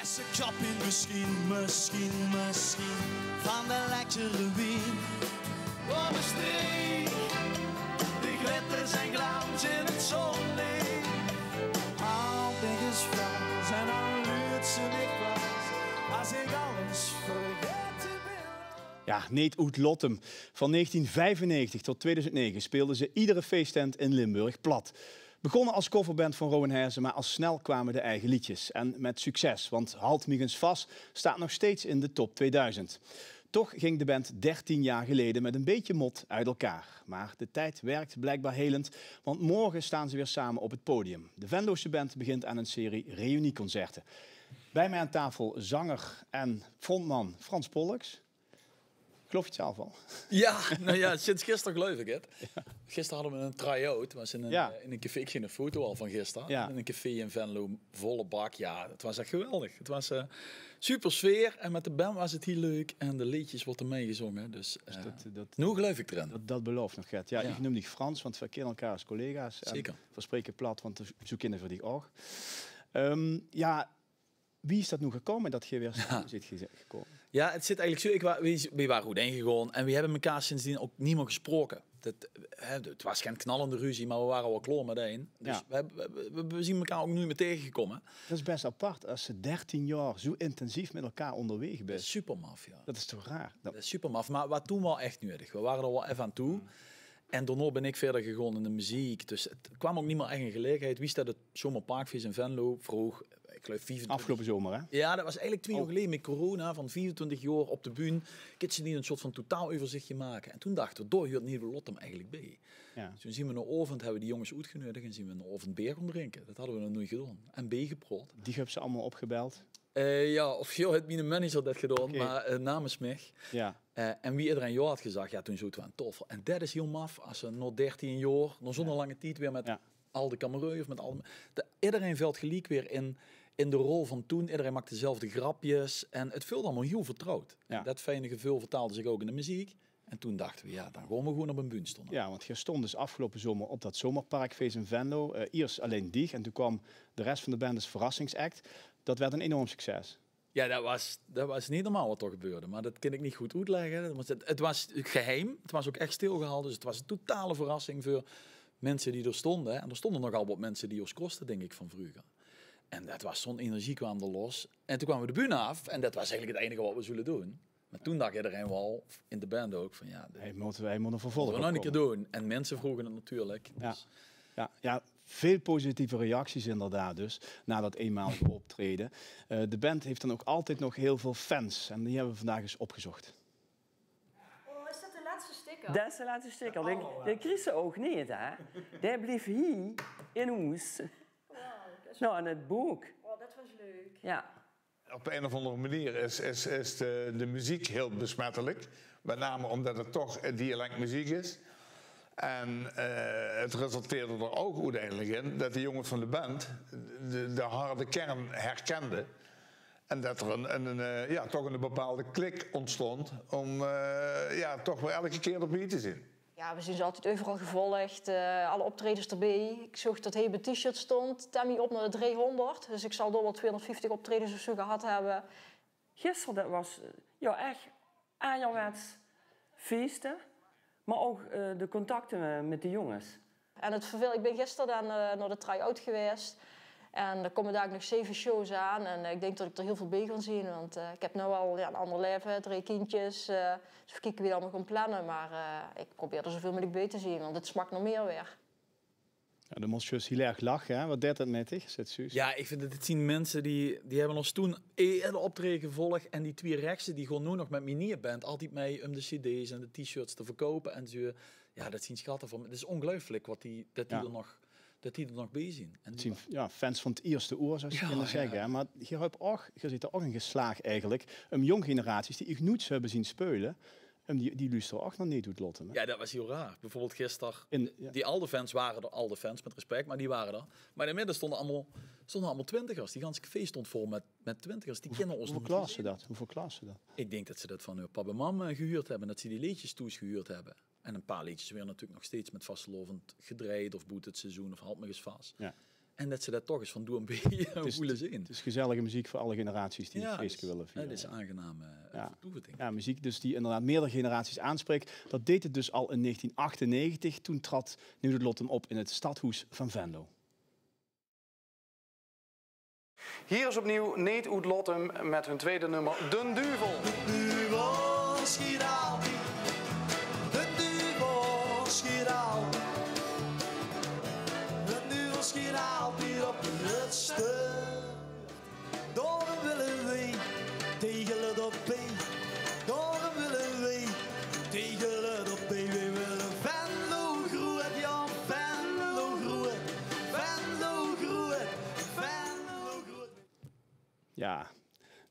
Beste kappie, misschien van de lekkere wien. Op de streek, de glitters en glans in het zonlicht. Al is Frans en dan luurt ze niet vast, als ik alles vergeten wil. Ja, Neet Oet Lottem. Van 1995 tot 2009 speelden ze iedere feesttent in Limburg plat. Begonnen als coverband van Rowan Herzen, maar al snel kwamen de eigen liedjes. En met succes, want Halt Miegens Vast staat nog steeds in de top 2000. Toch ging de band 13 jaar geleden met een beetje mot uit elkaar. Maar de tijd werkt blijkbaar helend, want morgen staan ze weer samen op het podium. De Venlose band begint aan een serie reunieconcerten. Bij mij aan tafel zanger en frontman Frans Pollux. Geloof je het zelf al? Ja, nou ja, sinds gisteren geloof ik het. Ja. Gisteren hadden we een try-out. Het was in een café. Ik zie een foto al van gisteren. Ja. In een café in Venlo, volle bak. Ja, het was echt geweldig. Het was super sfeer. En met de band was het heel leuk. En de liedjes worden meegezongen. Dus nu geloof ik erin. Dat belooft nog, Gert. Ja, ik noem die Frans, want we kennen elkaar als collega's. Zeker. We spreken plat, want zo kennen voor die ook. Wie is dat nu gekomen dat je weer samen zit gekomen? Ja, het zit eigenlijk zo. We waren goed ingegaan en we hebben elkaar sindsdien ook niet meer gesproken. Het was geen knallende ruzie, maar we waren wel klaar meteen. Dus we zien elkaar ook nu meer tegengekomen. Dat is best apart als ze 13 jaar zo intensief met elkaar onderweg bent. Dat is super maf, ja. Dat is toch raar? Dat is super maf, maar wat toen wel echt nuttig. We waren er wel even aan toe. En daarna ben ik verder gegaan in de muziek. Dus het kwam ook niet meer echt in gelegenheid. Wie staat het Zomerparkfeest in Venlo vroeg? Ik geloof 24. Afgelopen zomer, hè? Ja, dat was eigenlijk 2 jaar geleden met corona. Van 24 jaar op de bühne. Kun je niet een soort van totaaloverzichtje maken. En toen dachten we, door hoort Neet Oet Lottem eigenlijk bij. Ja. Dus toen zien we een avond, hebben we die jongens uitgenodigd. En zien we een avond bier gaan drinken. Dat hadden we nog nooit gedaan. En B geproot. Die hebben ze allemaal opgebeld? Ja, officieel heeft mijn manager dat gedaan, maar namens mij. Ja. En wie iedereen jaar had gezegd, ja, toen zo het tof. En dat is heel maf, als ze nog 13 jaar, nog zo'n lange tijd weer met al de kamerui of met al. Iedereen valt gelijk weer in de rol van toen. Iedereen maakt dezelfde grapjes en het voelde allemaal heel vertrouwd. Ja. Dat fijne gevoel vertaalde zich ook in de muziek. En toen dachten we, ja, dan gaan we gewoon op een bühne stonden. Ja, want je stond dus afgelopen zomer op dat zomerparkfeest in Venlo. Eerst alleen die en toen kwam de rest van de band als verrassingsact. Dat werd een enorm succes. Ja, dat was niet normaal wat er gebeurde. Maar dat kan ik niet goed uitleggen. Het was geheim. Het was ook echt stilgehouden. Dus het was een totale verrassing voor mensen die er stonden. En er stonden nogal wat mensen die ons kosten, denk ik, van vroeger. En dat was zo'n energie kwam er los. En toen kwamen we de bühne af. En dat was eigenlijk het enige wat we zullen doen. Maar toen dacht iedereen wel, in de band ook, van ja... Hij moet een vervolg we nog een keer doen. En mensen vroegen het natuurlijk. Dus. Ja, veel positieve reacties inderdaad dus, na dat eenmalige optreden. De band heeft dan ook altijd nog heel veel fans. En die hebben we vandaag eens opgezocht. Oh, is dat de laatste sticker? Dat is de laatste sticker. Dat kreeg ze ook niet, hè. Die bleef hier in huis. Wow, nou, en het boek. Oh, dat was leuk. Ja. Op een of andere manier is de muziek heel besmettelijk. Met name omdat het toch dialectmuziek is. En het resulteerde er ook uiteindelijk in dat de jongens van de band de harde kern herkenden. En dat er toch een bepaalde klik ontstond om toch weer elke keer opnieuw te zien. Ja, we zien ze altijd overal gevolgd, alle optredens erbij. Ik zag dat hij bij t-shirt stond, Tammy op naar de 300. Dus ik zal door wel 250 optredens of zo gehad hebben. Gisteren dat was echt aanjouwets feesten, maar ook de contacten met de jongens. En het vervel, ik ben gisteren dan naar de try-out geweest. En er komen daar nog 7 shows aan. En ik denk dat ik er heel veel bij ga zien. Want ik heb nu al een ander leven, 3 kindjes. Dus we kijken wie allemaal gaan plannen. Maar ik probeer er zoveel mogelijk bij te zien. Want het smaakt nog meer weer. Ja, de monsieur heel erg lachen, hè? Wat deed dat met je? Ja, ik vind dat het zien mensen die hebben ons toen de optreden gevolgd. En die 2 rechtsen die gewoon nu nog met Minierband altijd mee om de cd's en de t-shirts te verkopen. En zo, ja, dat zien schatten van. Het is ongelooflijk dat die er nog bij zien. En fans van het eerste oor, zou je kunnen zeggen. Ja. Maar je ziet er ook een geslaag eigenlijk. Jong generaties die ik nooit hebben zien spelen. Die luisteren ook nog niet hoe het Lottem. Ja, dat was heel raar. Bijvoorbeeld gisteren. Die oude fans waren er, oude fans met respect, maar die waren er. Maar in het midden stonden allemaal twintigers. Die ganse feest stond vol met twintigers. Die kennen ons Hoeveel klas ze dat? Ik denk dat ze dat van hun papa en mam gehuurd hebben. Dat ze die liedjes toegehuurd hebben. En een paar liedjes weer natuurlijk nog steeds met vastlovend gedraaid of boet het seizoen of halt me eens vast. Ja. En dat ze dat toch eens van doen een beetje voelen zien. Het is gezellige muziek voor alle generaties die het feestje willen vieren. Het is een aangename toevoeging. Ja, muziek dus die inderdaad meerdere generaties aanspreekt. Dat deed het dus al in 1998. Toen trad Nieuw de Lottem op in het Stadhuis van Venlo. Hier is opnieuw Neet Oet Lottem met hun tweede nummer, Den Duvel. De duvel schiet aan. De duvel schiet aan. De duvel schiet aan hier op het stuk. Door willen wij tegen het op een. Door willen wij tegen het op een. We willen Venlo groeit, ja, Venlo groeit. Venlo groeit, Venlo groeit. Ja,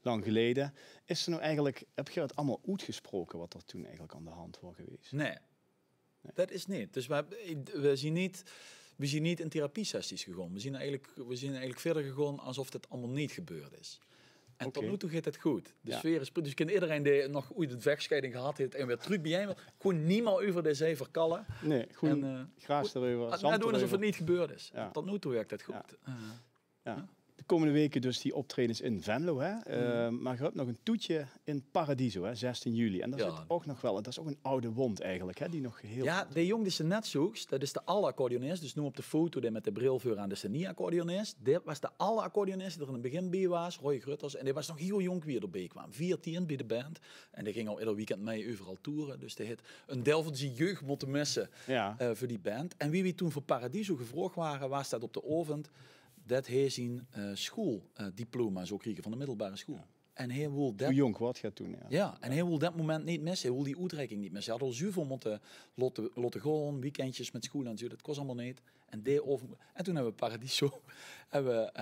lang geleden. Is er nou eigenlijk, heb je het allemaal uitgesproken wat er toen eigenlijk aan de hand was geweest? Nee, dat is niet. Dus we zien niet in therapiesessies gegaan. We zien eigenlijk verder gegaan alsof het allemaal niet gebeurd is. En tot nu toe gaat het goed. De sfeer is... Dus ik ken iedereen die nog ooit een vechtscheiding gehad heeft en weer terug bij jij, gewoon niemand over de zee verkallen. Nee, gewoon graas erover. Zand doen alsof het niet gebeurd is. Ja. Tot nu toe werkt het goed. Ja. De komende weken dus die optredens in Venlo. Hè? Maar je hebt nog een toetje in Paradiso, hè? 16 juli. En daar zit ook nog wel, dat is ook een oude wond eigenlijk, hè? Die nog heel... Ja, de jong die ze net zoekt, dat is de alle-accordeonist. Dus nu op de foto die met de bril voor aan de niet-accordeonist. Dit was de alle-accordeonist die er in het begin bij was, Roy Grutters. En die was nog heel jong wie erbij kwam. 14 bij de band. En die ging al ieder weekend mee overal toeren. Dus die had een Delftse jeugd moeten missen voor die band. En wie toen voor Paradiso gevraagd waren, was dat op de avond... dat hij zijn schooldiploma zou krijgen van de middelbare school. Ja. En hij wil dat... Hoe jong wat gaat toen, en hij wil dat moment niet missen. Hij wil die uitreiking niet missen. Hij had al zoveel moeten laten gaan, weekendjes met school en zo. Dat kost allemaal niet. En toen hebben we Paradiso hebben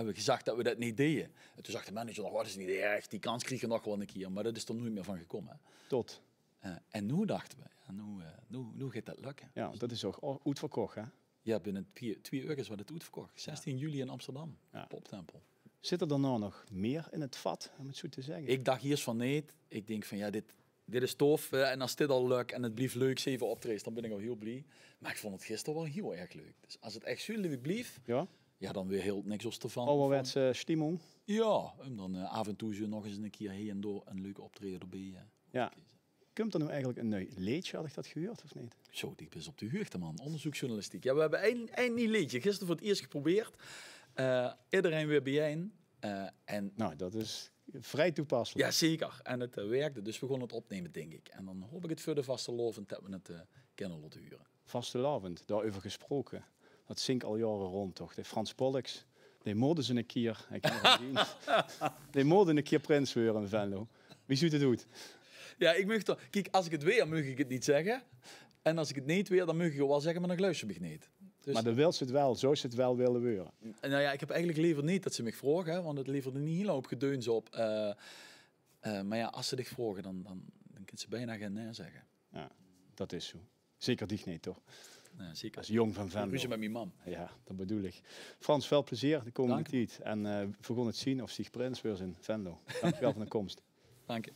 we gezegd dat we dat niet deden. En toen zag de manager nog, wat is niet erg, die kans kregen nog wel een keer. Maar dat is er nooit meer van gekomen. Tot? En nu dachten we, nu gaat dat lukken. Ja, dat is ook uitverkocht, hè? Ja, binnen 2 uur is wat het uitverkocht. 16 juli in Amsterdam, Poptempel. Zit er dan nou nog meer in het vat, om het zo te zeggen? Ik dacht eerst van nee. Ik denk van dit is tof. En als dit al lukt en het blijft leuk, 7 optredens, dan ben ik al heel blij. Maar ik vond het gisteren wel heel erg leuk. Dus als het echt zo leuk blijft, dan weer heel niks als ervan. Ouderwetse stimmung? Ja, en dan af en toe zo nog eens een keer heen en door een leuke optreden erbij. Komt er nu eigenlijk een nieuw liedje, had ik dat gehoord of niet? Zo, die is op de hoogte, man. Onderzoeksjournalistiek. Ja, we hebben één nieuw liedje. Gisteren voor het eerst geprobeerd. Iedereen weer bijeen. Nou, dat is vrij toepasselijk. Ja, zeker. En het werkte, dus we gaan het opnemen, denk ik. En dan hoop ik het voor de vastelovend dat we het kunnen laten huren. Vastelovend, daarover gesproken. Dat zingt al jaren rond, toch? De Frans Pollux, die moorden ze een keer. Die moorden een keer prins weer in Venlo. Wie ziet het goed? Ja, ik mag toch... Kijk, als ik het weer, mag ik het niet zeggen. En als ik het niet weer, dan mag ik het wel zeggen, maar dan luister ik niet. Dus... Maar dan wil ze het wel, zo ze het wel willen weuren. Nou ja, ik heb eigenlijk liever niet dat ze me vragen, want het levert er niet heel hoop gedeuns op. Maar ja, als ze dich vragen, dan kan ze bijna geen nee zeggen. Ja, dat is zo. Zeker dich niet, toch? Ja, zeker. Als jong van Venlo. Ruzie met mijn mam. Ja, dat bedoel ik. Frans, veel plezier de komende tijd. En we gaan het zien of zich prins weer in Venlo. Dankjewel voor de komst. Dank je.